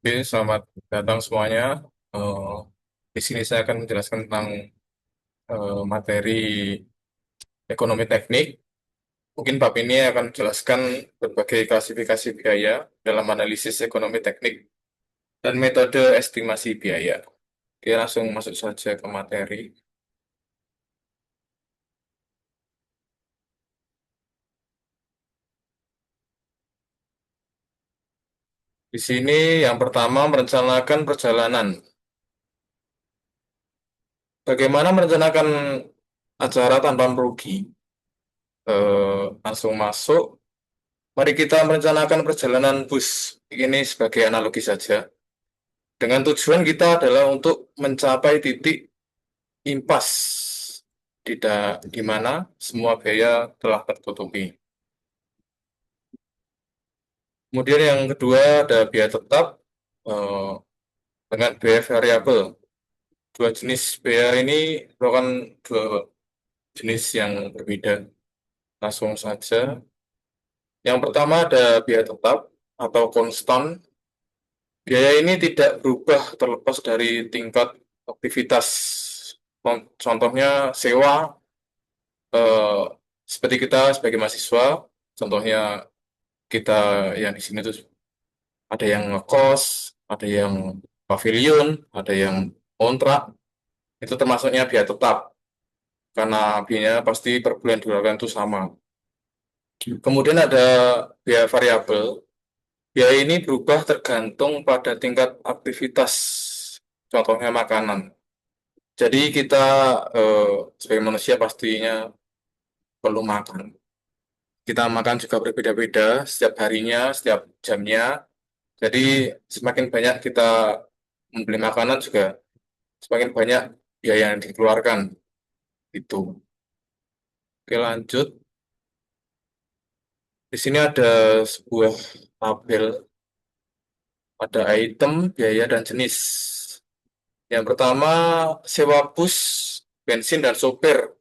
Oke, selamat datang semuanya. Eh, di sini saya akan menjelaskan tentang materi ekonomi teknik. Mungkin bab ini akan menjelaskan berbagai klasifikasi biaya dalam analisis ekonomi teknik dan metode estimasi biaya. Oke, langsung masuk saja ke materi. Di sini yang pertama merencanakan perjalanan. Bagaimana merencanakan acara tanpa merugi? Langsung masuk. Mari kita merencanakan perjalanan bus. Ini sebagai analogi saja. Dengan tujuan kita adalah untuk mencapai titik impas di mana semua biaya telah tertutupi. Kemudian yang kedua ada biaya tetap eh, dengan biaya variabel. Dua jenis biaya ini merupakan dua jenis yang berbeda. Langsung saja. Yang pertama ada biaya tetap atau konstan. Biaya ini tidak berubah terlepas dari tingkat aktivitas. Contohnya sewa, eh, seperti kita sebagai mahasiswa, contohnya kita yang di sini tuh ada yang ngekos, ada yang pavilion, ada yang kontrak, itu termasuknya biaya tetap karena biayanya pasti per bulan dikeluarkan itu sama. Kemudian ada biaya variabel. Biaya ini berubah tergantung pada tingkat aktivitas, contohnya makanan. Jadi kita sebagai manusia pastinya perlu makan. Kita makan juga berbeda-beda setiap harinya, setiap jamnya. Jadi semakin banyak kita membeli makanan juga semakin banyak biaya yang dikeluarkan itu. Oke, lanjut. Di sini ada sebuah tabel, ada item, biaya dan jenis. Yang pertama sewa bus, bensin dan sopir.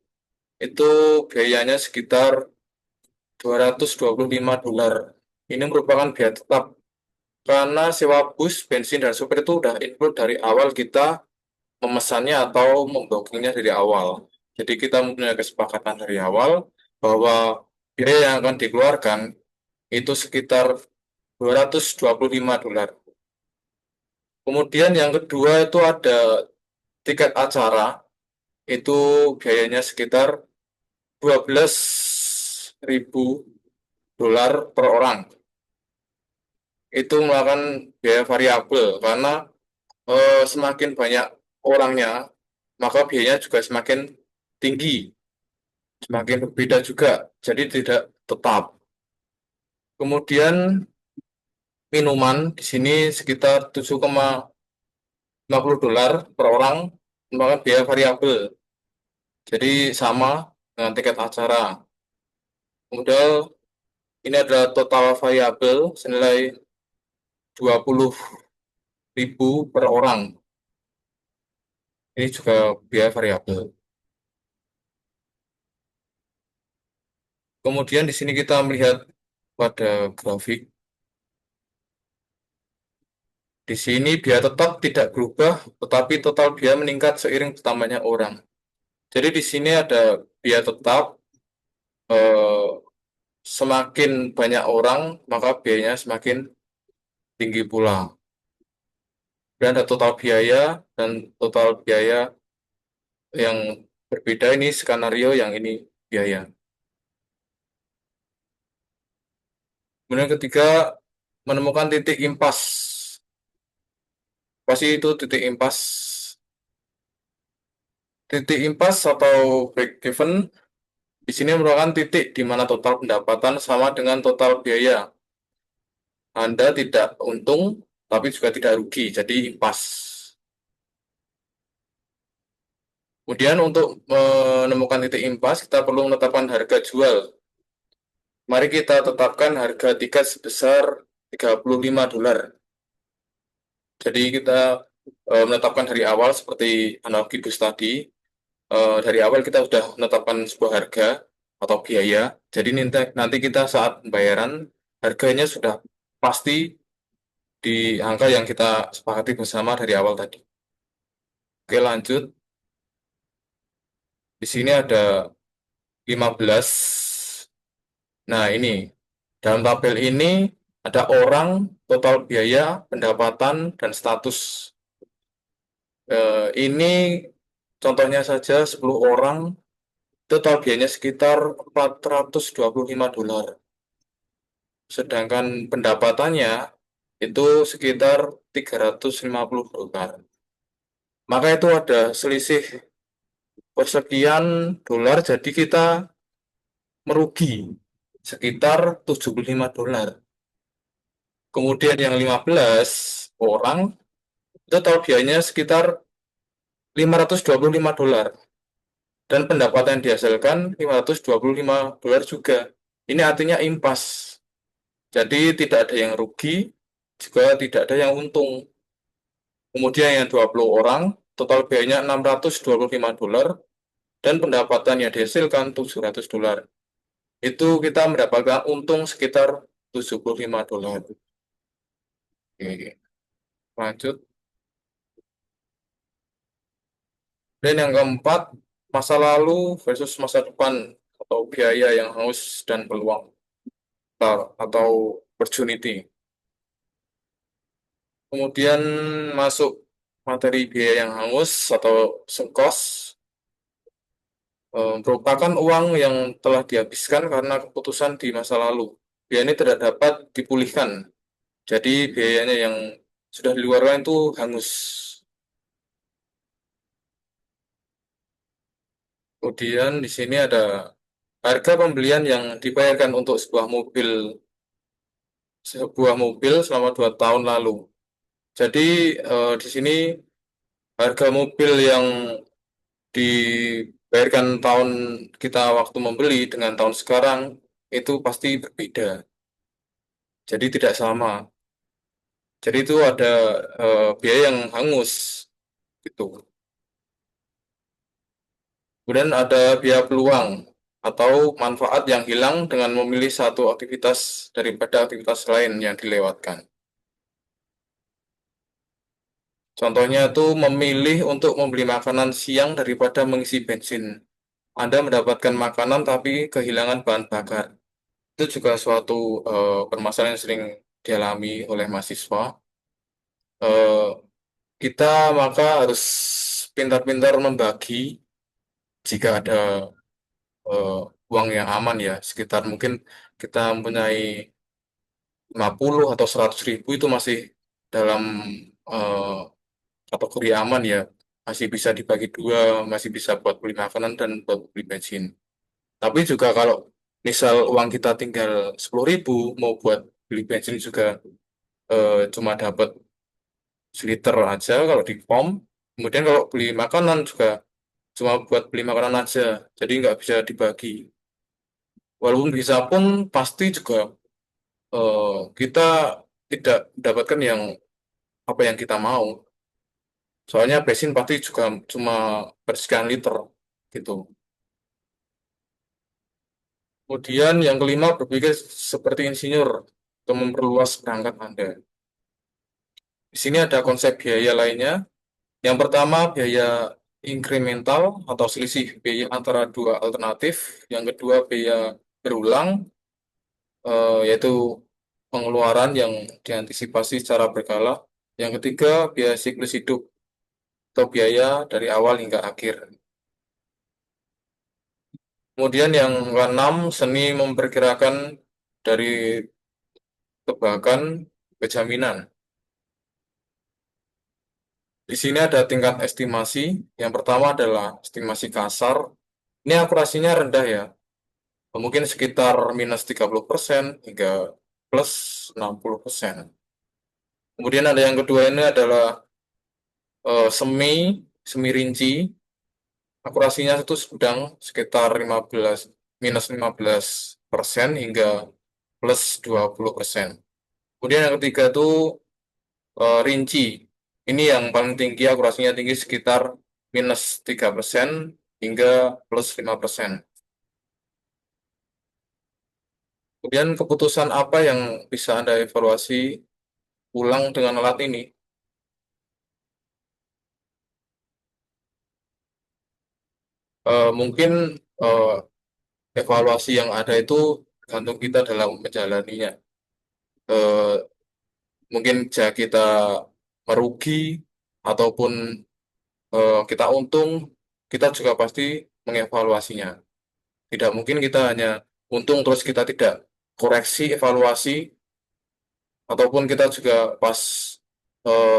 Itu biayanya sekitar $225. Ini merupakan biaya tetap karena sewa bus, bensin dan sopir itu udah include dari awal kita memesannya atau membookingnya dari awal. Jadi kita mempunyai kesepakatan dari awal bahwa biaya yang akan dikeluarkan itu sekitar $225. Kemudian yang kedua itu ada tiket acara, itu biayanya sekitar $12.000 per orang. Itu merupakan biaya variabel karena semakin banyak orangnya, maka biayanya juga semakin tinggi, semakin berbeda juga, jadi tidak tetap. Kemudian minuman di sini sekitar $7,50 per orang, merupakan biaya variabel, jadi sama dengan tiket acara. Kemudian ini adalah total variabel senilai 20.000 per orang. Ini juga biaya variabel. Kemudian di sini kita melihat pada grafik. Di sini biaya tetap tidak berubah, tetapi total biaya meningkat seiring bertambahnya orang. Jadi di sini ada biaya tetap, eh, semakin banyak orang, maka biayanya semakin tinggi pula. Dan ada total biaya dan total biaya yang berbeda, ini skenario yang ini biaya. Kemudian ketiga, menemukan titik impas. Pasti itu titik impas. Titik impas atau break even di sini merupakan titik di mana total pendapatan sama dengan total biaya. Anda tidak untung, tapi juga tidak rugi, jadi impas. Kemudian untuk menemukan titik impas, kita perlu menetapkan harga jual. Mari kita tetapkan harga tiket sebesar $35. Jadi kita menetapkan dari awal seperti analogi bus tadi. Dari awal kita sudah menetapkan sebuah harga atau biaya. Jadi nanti kita saat pembayaran harganya sudah pasti di angka yang kita sepakati bersama dari awal tadi. Oke, lanjut. Di sini ada 15. Nah, ini dalam tabel ini ada orang, total biaya, pendapatan, dan status. Ini contohnya saja 10 orang, total biayanya sekitar $425. Sedangkan pendapatannya itu sekitar $350. Maka itu ada selisih persekian dolar, jadi kita merugi sekitar $75. Kemudian yang 15 orang, total biayanya sekitar $525. Dan pendapatan yang dihasilkan $525 juga. Ini artinya impas. Jadi tidak ada yang rugi, juga tidak ada yang untung. Kemudian yang 20 orang, total biayanya $625, dan pendapatan yang dihasilkan $700. Itu kita mendapatkan untung sekitar $75. Oke, lanjut. Dan yang keempat, masa lalu versus masa depan atau biaya yang hangus dan peluang atau opportunity. Kemudian masuk materi biaya yang hangus atau sunk cost, merupakan uang yang telah dihabiskan karena keputusan di masa lalu. Biaya ini tidak dapat dipulihkan. Jadi biayanya yang sudah dikeluarkan itu hangus. Kemudian di sini ada harga pembelian yang dibayarkan untuk sebuah mobil selama 2 tahun lalu. Jadi di sini harga mobil yang dibayarkan tahun kita waktu membeli dengan tahun sekarang itu pasti berbeda. Jadi tidak sama. Jadi itu ada biaya yang hangus gitu. Kemudian ada biaya peluang atau manfaat yang hilang dengan memilih satu aktivitas daripada aktivitas lain yang dilewatkan. Contohnya itu memilih untuk membeli makanan siang daripada mengisi bensin. Anda mendapatkan makanan tapi kehilangan bahan bakar. Itu juga suatu permasalahan yang sering dialami oleh mahasiswa. Eh, kita maka harus pintar-pintar membagi jika ada eh, uang yang aman ya, sekitar mungkin kita mempunyai 50 atau 100 ribu itu masih dalam eh, kategori aman ya, masih bisa dibagi dua, masih bisa buat beli makanan dan buat beli bensin. Tapi juga kalau misal uang kita tinggal 10 ribu, mau buat beli bensin juga cuma dapat seliter aja kalau di pom. Kemudian kalau beli makanan juga cuma buat beli makanan aja, jadi nggak bisa dibagi. Walaupun bisa pun pasti juga kita tidak mendapatkan yang apa yang kita mau. Soalnya bensin pasti juga cuma bersekian liter gitu. Kemudian yang kelima berpikir seperti insinyur untuk memperluas perangkat Anda. Di sini ada konsep biaya lainnya. Yang pertama biaya inkremental atau selisih biaya antara dua alternatif. Yang kedua biaya berulang, yaitu pengeluaran yang diantisipasi secara berkala. Yang ketiga biaya siklus hidup atau biaya dari awal hingga akhir. Kemudian yang keenam, seni memperkirakan dari tebakan ke jaminan. Di sini ada tingkat estimasi. Yang pertama adalah estimasi kasar. Ini akurasinya rendah ya, mungkin sekitar minus 30% hingga plus 60%. Kemudian ada yang kedua ini adalah semi rinci. Akurasinya itu sedang sekitar minus 15% hingga plus 20%. Kemudian yang ketiga itu rinci. Ini yang paling tinggi, akurasinya tinggi sekitar minus 3% hingga plus 5%. Kemudian keputusan apa yang bisa Anda evaluasi? ulang dengan alat ini. Mungkin eh, evaluasi yang ada itu gantung kita dalam menjalaninya. Eh, Mungkin jika kita merugi ataupun kita untung, kita juga pasti mengevaluasinya. Tidak mungkin kita hanya untung terus kita tidak koreksi, evaluasi, ataupun kita juga pas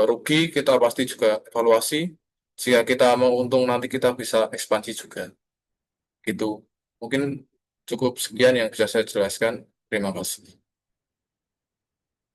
rugi, kita pasti juga evaluasi. Jika kita mau untung nanti kita bisa ekspansi juga. Gitu. Mungkin cukup sekian yang bisa saya jelaskan. Terima kasih.